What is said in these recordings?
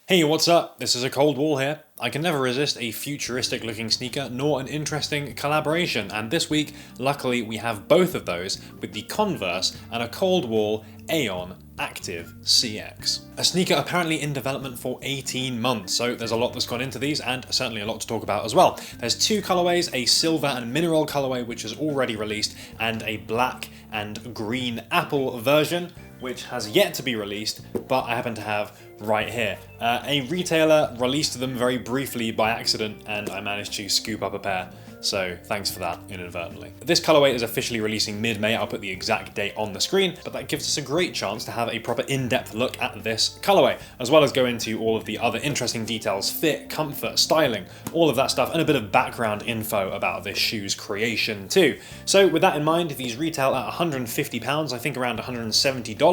Hey, what's up? This is A-Cold-Wall here. I can never resist a futuristic looking sneaker nor an interesting collaboration, and this week, luckily, we have both of those with the Converse and A-Cold-Wall Aeon Active CX. A sneaker apparently in development for 18 months, so there's a lot that's gone into these and certainly a lot to talk about as well. There's two colorways, a silver and mineral colorway which is already released, and a black and green apple version which has yet to be released, but I happen to have right here. A retailer released them very briefly by accident and I managed to scoop up a pair, so thanks for that inadvertently. This colorway is officially releasing mid-May. I'll put the exact date on the screen, but that gives us a great chance to have a proper in-depth look at this colorway, as well as go into all of the other interesting details: fit, comfort, styling, all of that stuff, and a bit of background info about this shoe's creation too. So with that in mind, these retail at £150, I think around $170.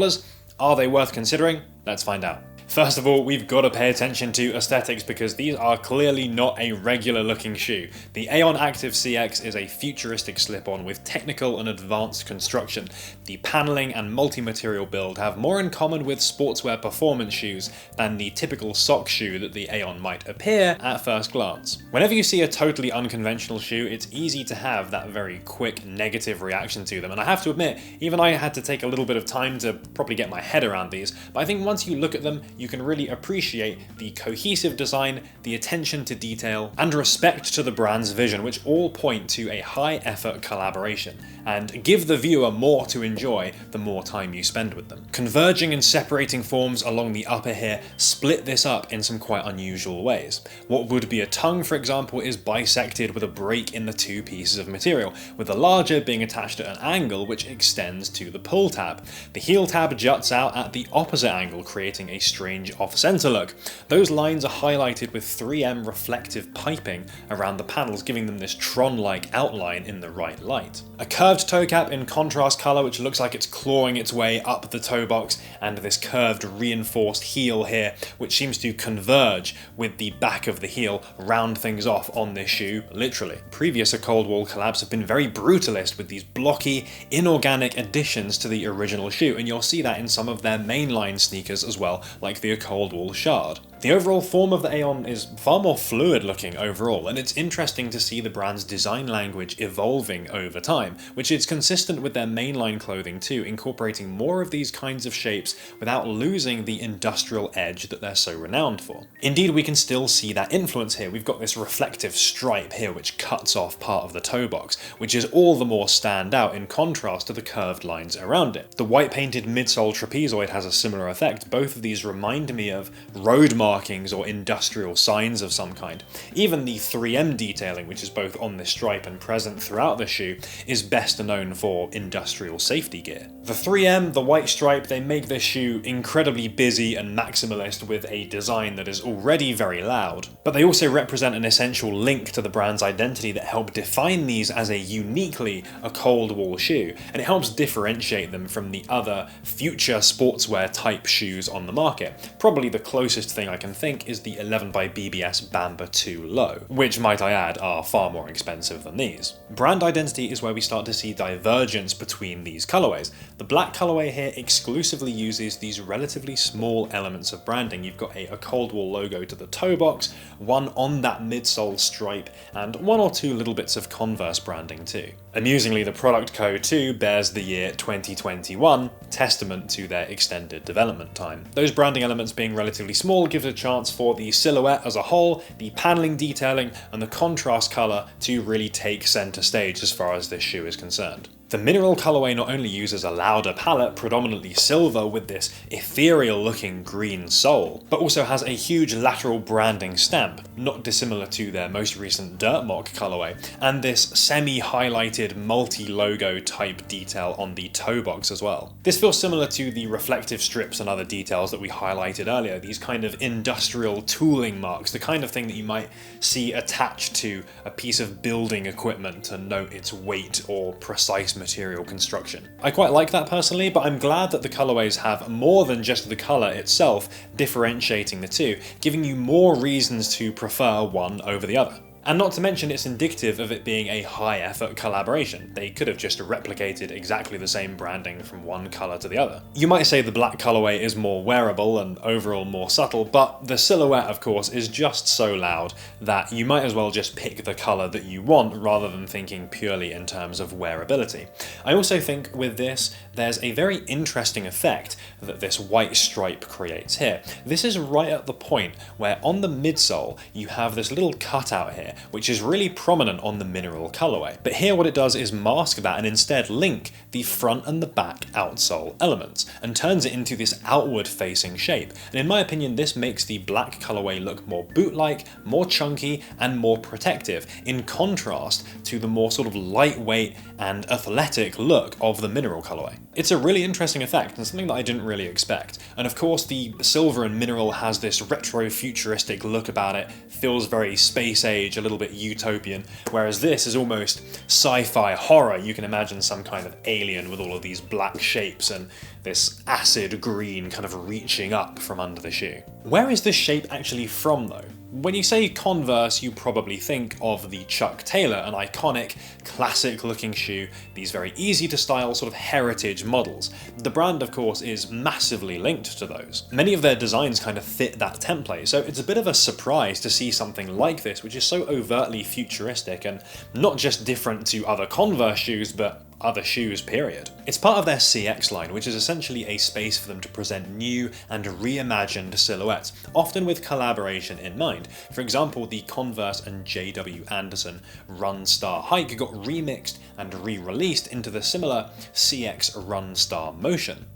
Are they worth considering? Let's find out. First of all, we've got to pay attention to aesthetics because these are clearly not a regular looking shoe. The Aeon Active CX is a futuristic slip-on with technical and advanced construction. The paneling and multi-material build have more in common with sportswear performance shoes than the typical sock shoe that the Aeon might appear at first glance. Whenever you see a totally unconventional shoe, it's easy to have that very quick negative reaction to them, and I have to admit, even I had to take a little bit of time to properly get my head around these, but I think once you look at them, you can really appreciate the cohesive design, the attention to detail, and respect to the brand's vision, which all point to a high-effort collaboration, and give the viewer more to enjoy the more time you spend with them. Converging and separating forms along the upper here split this up in some quite unusual ways. What would be a tongue, for example, is bisected with a break in the two pieces of material, with the larger being attached at an angle which extends to the pull tab. The heel tab juts out at the opposite angle, creating a strange off-center look. Those lines are highlighted with 3M reflective piping around the panels, giving them this Tron-like outline in the right light. A curved toe cap in contrast color, which looks like it's clawing its way up the toe box, and this curved reinforced heel here, which seems to converge with the back of the heel, round things off on this shoe, literally. Previous A-Cold-Wall collabs have been very brutalist with these blocky, inorganic additions to the original shoe, and you'll see that in some of their mainline sneakers as well, like the A-Cold-Wall Shard. The overall form of the Aeon is far more fluid looking overall, and it's interesting to see the brand's design language evolving over time, which is consistent with their mainline clothing too, incorporating more of these kinds of shapes without losing the industrial edge that they're so renowned for. Indeed, we can still see that influence here. We've got this reflective stripe here which cuts off part of the toe box, which is all the more stand out in contrast to the curved lines around it. The white painted midsole trapezoid has a similar effect. Both of these remind me of road markings or industrial signs of some kind. Even the 3M detailing, which is both on this stripe and present throughout the shoe, is best known for industrial safety gear. The 3M, the white stripe, they make this shoe incredibly busy and maximalist with a design that is already very loud, but they also represent an essential link to the brand's identity that help define these as a uniquely A-Cold-Wall shoe, and it helps differentiate them from the other future sportswear type shoes on the market. Probably the closest thing I can think is the 11 by BBS Bamba 2 Low, which, might I add, are far more expensive than these. Brand identity is where we start to see divergence between these colorways. The black colorway here exclusively uses these relatively small elements of branding. You've got a Cold-Wall logo to the toe box, one on that midsole stripe, and one or two little bits of Converse branding too. Amusingly, the product code too bears the year 2021, testament to their extended development time. Those branding elements being relatively small gives a chance for the silhouette as a whole, the paneling detailing, and the contrast color to really take center stage as far as this shoe is concerned. The mineral colorway not only uses a louder palette, predominantly silver with this ethereal looking green sole, but also has a huge lateral branding stamp, not dissimilar to their most recent Dirt Mock colorway, and this semi-highlighted multi-logo type detail on the toe box as well. This feels similar to the reflective strips and other details that we highlighted earlier, these kind of industrial tooling marks, the kind of thing that you might see attached to a piece of building equipment to note its weight or precise material construction. I quite like that personally, but I'm glad that the colorways have more than just the color itself differentiating the two, giving you more reasons to prefer one over the other. And not to mention it's indicative of it being a high effort collaboration. They could have just replicated exactly the same branding from one colour to the other. You might say the black colourway is more wearable and overall more subtle, but the silhouette of course is just so loud that you might as well just pick the colour that you want rather than thinking purely in terms of wearability. I also think with this there's a very interesting effect that this white stripe creates here. This is right at the point where on the midsole you have this little cutout here which is really prominent on the mineral colourway. But here what it does is mask that and instead link the front and the back outsole elements and turns it into this outward facing shape. And in my opinion this makes the black colourway look more boot-like, more chunky and more protective, in contrast to the more sort of lightweight and athletic look of the mineral colourway. It's a really interesting effect and something that I didn't really expect. And of course the silver and mineral has this retro futuristic look about it, feels very space age, a little bit utopian, whereas this is almost sci-fi horror. You can imagine some kind of alien with all of these black shapes and this acid green kind of reaching up from under the shoe. Where is this shape actually from though? When you say Converse, you probably think of the Chuck Taylor, an iconic, classic looking shoe, these very easy to style sort of heritage models. The brand of course is massively linked to those. Many of their designs kind of fit that template, so it's a bit of a surprise to see something like this which is so overtly futuristic and not just different to other Converse shoes, but other shoes, period. It's part of their CX line, which is essentially a space for them to present new and reimagined silhouettes, often with collaboration in mind. For example, the Converse and J.W. Anderson Run Star Hike got remixed and re-released into the similar CX Run Star motion.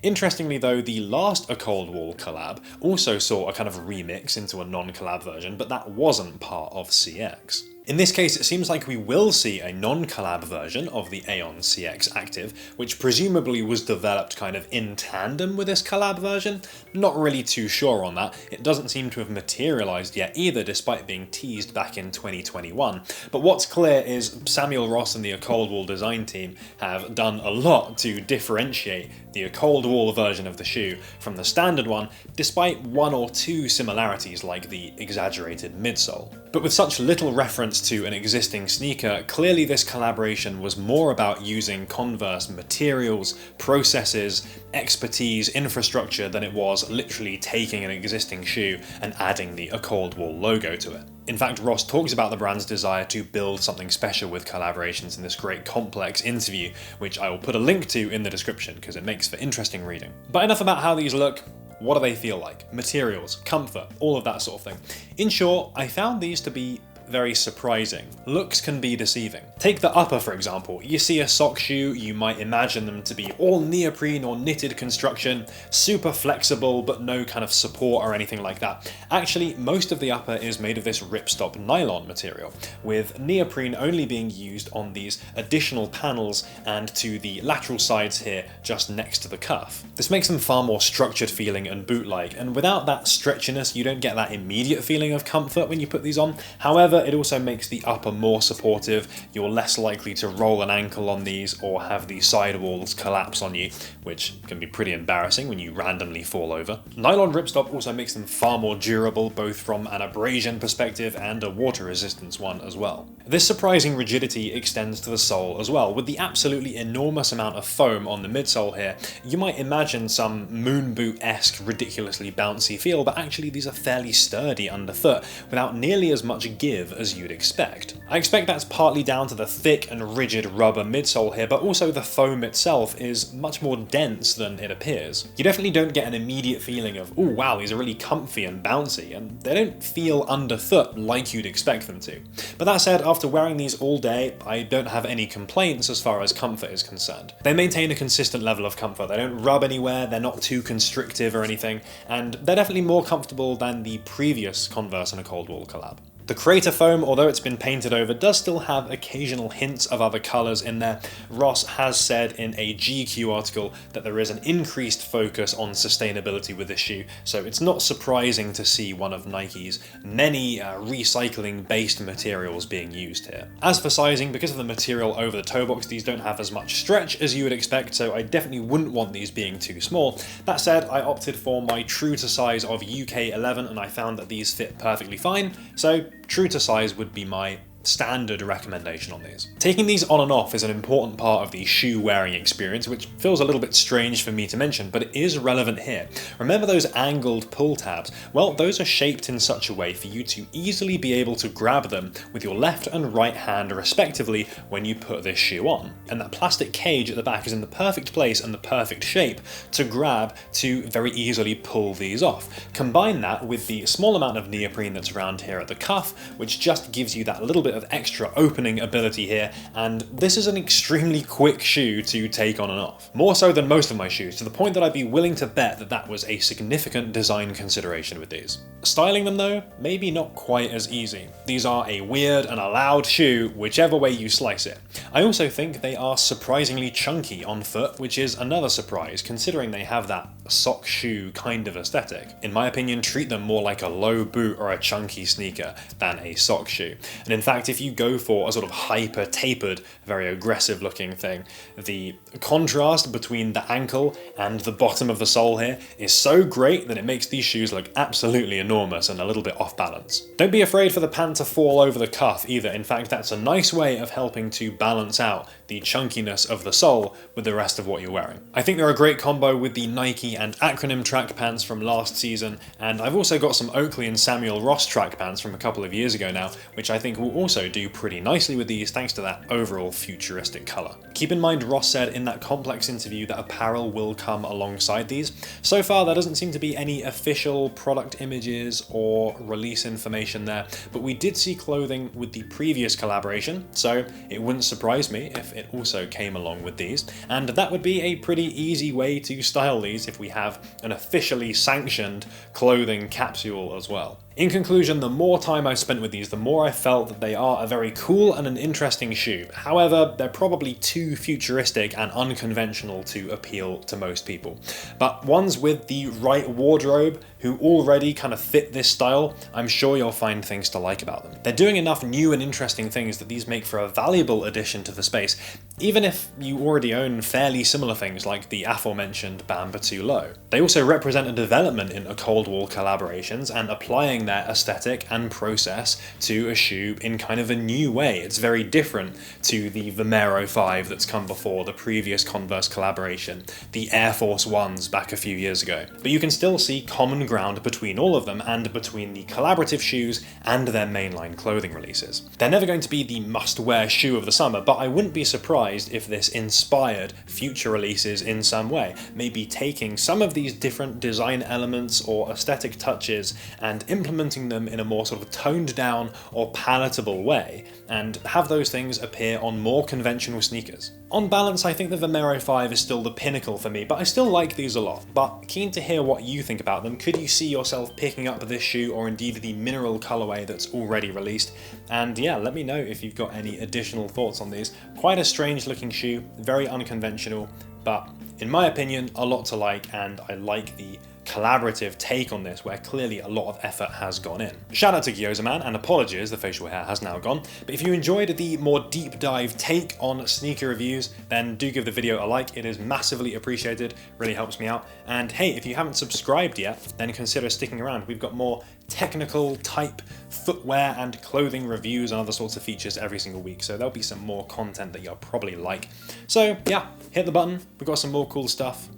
Interestingly though, the last A-Cold-Wall collab also saw a kind of remix into a non-collab version, but that wasn't part of CX. In this case, it seems like we will see a non-collab version of the Aeon CX Active, which presumably was developed kind of in tandem with this collab version. Not really too sure on that. It doesn't seem to have materialized yet either, despite being teased back in 2021. But what's clear is Samuel Ross and the A-Cold-Wall design team have done a lot to differentiate the A-Cold-Wall version of the shoe from the standard one, despite one or two similarities like the exaggerated midsole. But with such little reference to an existing sneaker, clearly this collaboration was more about using Converse materials, processes, expertise, infrastructure than it was literally taking an existing shoe and adding the A-Cold-Wall logo to it. In fact, Ross talks about the brand's desire to build something special with collaborations in this great complex interview, which I will put a link to in the description because it makes for interesting reading. But enough about how these look. What do they feel like? Materials, comfort, all of that sort of thing. In short, I found these to be very surprising. Looks can be deceiving. Take the upper for example. You see a sock shoe, you might imagine them to be all neoprene or knitted construction, super flexible but no kind of support or anything like that. Actually, most of the upper is made of this ripstop nylon material, with neoprene only being used on these additional panels and to the lateral sides here just next to the cuff. This makes them far more structured feeling and boot-like, and without that stretchiness you don't get that immediate feeling of comfort when you put these on. However, it also makes the upper more supportive. You're less likely to roll an ankle on these or have the sidewalls collapse on you, which can be pretty embarrassing when you randomly fall over. Nylon ripstop also makes them far more durable, both from an abrasion perspective and a water resistance one as well. This surprising rigidity extends to the sole as well. With the absolutely enormous amount of foam on the midsole here, you might imagine some moon boot-esque ridiculously bouncy feel, but actually these are fairly sturdy underfoot without nearly as much give as you'd expect. I expect that's partly down to the thick and rigid rubber midsole here, but also the foam itself is much more dense than it appears. You definitely don't get an immediate feeling of, oh wow, these are really comfy and bouncy, and they don't feel underfoot like you'd expect them to. But that said, after wearing these all day, I don't have any complaints as far as comfort is concerned. They maintain a consistent level of comfort, they don't rub anywhere, they're not too constrictive or anything, and they're definitely more comfortable than the previous Converse and A-Cold-Wall collab. The crater foam, although it's been painted over, does still have occasional hints of other colours in there. Ross has said in a GQ article that there is an increased focus on sustainability with this shoe, so it's not surprising to see one of Nike's many recycling-based materials being used here. As for sizing, because of the material over the toe box, these don't have as much stretch as you would expect, so I definitely wouldn't want these being too small. That said, I opted for my true to size of UK 11 and I found that these fit perfectly fine, so true to size would be my standard recommendation on these. Taking these on and off is an important part of the shoe wearing experience, which feels a little bit strange for me to mention, but it is relevant here. Remember those angled pull tabs? Well, those are shaped in such a way for you to easily be able to grab them with your left and right hand respectively when you put this shoe on. And that plastic cage at the back is in the perfect place and the perfect shape to grab to very easily pull these off. Combine that with the small amount of neoprene that's around here at the cuff, which just gives you that little bit of extra opening ability here, and this is an extremely quick shoe to take on and off. More so than most of my shoes, to the point that I'd be willing to bet that that was a significant design consideration with these. Styling them though, maybe not quite as easy. These are a weird and a loud shoe, whichever way you slice it. I also think they are surprisingly chunky on foot, which is another surprise considering they have that sock shoe kind of aesthetic. In my opinion, treat them more like a low boot or a chunky sneaker than a sock shoe. And in fact, if you go for a sort of hyper tapered, very aggressive looking thing, the contrast between the ankle and the bottom of the sole here is so great that it makes these shoes look absolutely enormous and a little bit off balance. Don't be afraid for the pant to fall over the cuff either. In fact, that's a nice way of helping to balance out the chunkiness of the sole with the rest of what you're wearing. I think they're a great combo with the Nike and Acronym track pants from last season, and I've also got some Oakley and Samuel Ross track pants from a couple of years ago now, which I think will also do pretty nicely with these thanks to that overall futuristic colour. Keep in mind Ross said in that Complex interview that apparel will come alongside these. So far there doesn't seem to be any official product images or release information there, but we did see clothing with the previous collaboration, so it wouldn't surprise me if it also came along with these, and that would be a pretty easy way to style these if we have an officially sanctioned clothing capsule as well. In conclusion, the more time I've spent with these, the more I felt that they are a very cool and an interesting shoe. However, they're probably too futuristic and unconventional to appeal to most people. But ones with the right wardrobe who already kind of fit this style, I'm sure you'll find things to like about them. They're doing enough new and interesting things that these make for a valuable addition to the space, even if you already own fairly similar things like the aforementioned Bamba Too Low. They also represent a development in A-Cold-Wall collaborations and applying their aesthetic and process to a shoe in kind of a new way. It's very different to the Vomero 5 that's come before, the previous Converse collaboration, the Air Force Ones back a few years ago. But you can still see common ground between all of them and between the collaborative shoes and their mainline clothing releases. They're never going to be the must-wear shoe of the summer, but I wouldn't be surprised if this inspired future releases in some way, maybe taking some of these different design elements or aesthetic touches and implementing them in a more sort of toned down or palatable way, and have those things appear on more conventional sneakers. On balance, I think the Vomero 5 is still the pinnacle for me, but I still like these a lot. But keen to hear what you think about them. Could you see yourself picking up this shoe or indeed the mineral colorway that's already released? And yeah, let me know if you've got any additional thoughts on these. Quite a strange looking shoe, very unconventional, but in my opinion, a lot to like, and I like the collaborative take on this where clearly a lot of effort has gone in. Shout out to Gyoza Man, and apologies, the facial hair has now gone. But if you enjoyed the more deep dive take on sneaker reviews, then do give the video a like. It is massively appreciated, really helps me out. And hey, if you haven't subscribed yet, then consider sticking around. We've got more technical type footwear and clothing reviews and other sorts of features every single week, so there'll be some more content that you'll probably like. So yeah, hit the button, we've got some more cool stuff.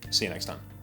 See you next time.